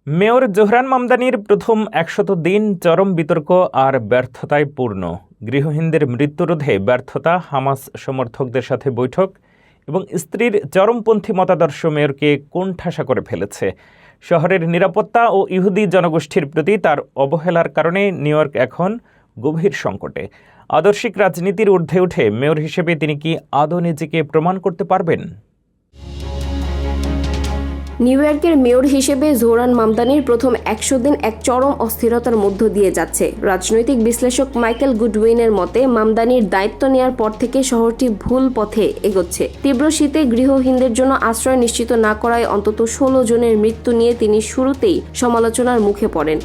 Mayor Zohran মামদানির প্রথম ১০০ দিন চরম বিতর্ক আর ব্যর্থতায় পূর্ণ। গৃহহীনদের মৃত্যুরোধে ব্যর্থতা, হামাস সমর্থকদের সাথে বৈঠক এবং স্ত্রীর চরমপন্থী মতাদর্শ মেয়রকে কোণঠাসা করে ফেলেছে। শহরের নিরাপত্তা ও ইহুদি জনগোষ্ঠীর প্রতি তার অবহেলার কারণে নিউ ইয়র্ক এখন গভীর সংকটে। আদর্শিক রাজনীতির ঊর্ধ্বে উঠে মেয়র হিসেবে তিনি কি আদৌ নিজেকে প্রমাণ করতে পারবেন? নিউ ইয়র্কের মেয়র হিসেবে জোহরান মামদানির প্রথম ১০০ দিন এক চরম অস্থিরতার মধ্য দিয়ে যাচ্ছে। রাজনৈতিক বিশ্লেষক মাইকেল গুডউইনের মতে, মামদানির দায়িত্ব নেয়ার পর থেকে শহরটি ভুল পথে এগোচ্ছে। তীব্র শীতে গৃহহীনদের জন্য আশ্রয় নিশ্চিত না করায় অন্তত ১৬ জনের মৃত্যু নিয়ে তিনি শুরুতেই সমালোচনার মুখে পড়েন।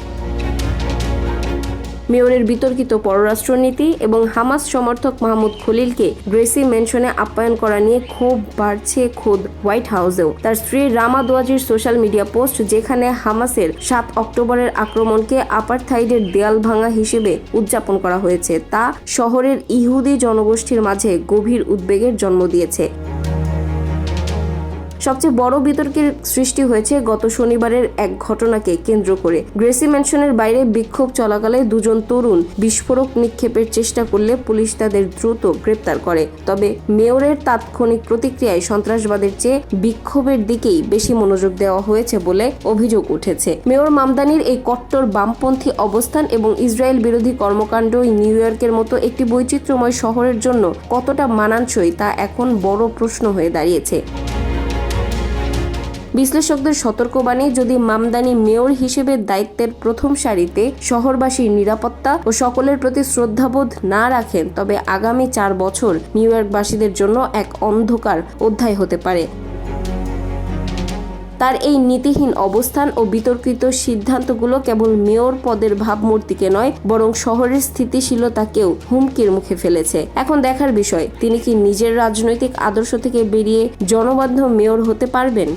মেয়রের বিতর্কিত পররাষ্ট্রনীতি এবং হামাস সমর্থক মাহমুদ খলিলকে গ্রেসি ম্যানশনে আপ্যায়ন করা নিয়ে ক্ষোভ বাড়ছে খোদ হোয়াইট হাউসেও। তার স্ত্রী রামা দোয়াজির সোশ্যাল মিডিয়া পোস্ট, যেখানে হামাসের ৭ অক্টোবরের আক্রমণকে আপারথাইডের দেয়াল ভাঙা হিসেবে উদযাপন করা হয়েছে, তা শহরের ইহুদি জনগোষ্ঠীর মাঝে গভীর উদ্বেগের জন্ম দিয়েছে। সবচেয়ে বড় বিতর্কের সৃষ্টি হয়েছে গত শনিবারের এক ঘটনাকে কেন্দ্র করে। গ্রেসি ম্যানশনের বাইরে বিক্ষোভ চলাকালে দুজন তরুণ বিস্ফোরক নিক্ষেপের চেষ্টা করলে পুলিশ তাদের দ্রুত গ্রেপ্তার করে। তবে মেয়রের তাৎক্ষণিক প্রতিক্রিয়ায় সন্ত্রাসবাদের চেয়ে বিক্ষোভের দিকেই বেশি মনোযোগ দেওয়া হয়েছে বলে অভিযোগ উঠেছে। মেয়র মামদানির এই কট্টর বামপন্থী অবস্থান এবং ইসরায়েল বিরোধী কর্মকাণ্ডই নিউ ইয়র্কের মতো একটি বৈচিত্র্যময় শহরের জন্য কতটা মানানসই তা এখন বড় প্রশ্ন হয়ে দাঁড়িয়েছে। বিশ্লেষকদের সতর্কবাণী, যদি মামদানি মেয়র হিসেবে দায়িত্বের প্রথম সারিতে শহরবাসীর নিরাপত্তা ও সকলের প্রতি শ্রদ্ধাবোধ না রাখেন, তবে আগামী ৪ বছর নিউ ইয়র্কবাসীদের জন্য এক অন্ধকার অধ্যায় হতে পারে। তার এই নীতিহীন অবস্থান ও বিতর্কিত সিদ্ধান্তগুলো কেবল মেয়র পদের ভাবমূর্তিকে নয়, বরং শহরের স্থিতিশীলতাকেও হুমকির মুখে ফেলেছে। এখন দেখার বিষয়, তিনি কি নিজের রাজনৈতিক আদর্শ থেকে বেরিয়ে জনবান্ধব মেয়র হতে পারবেন।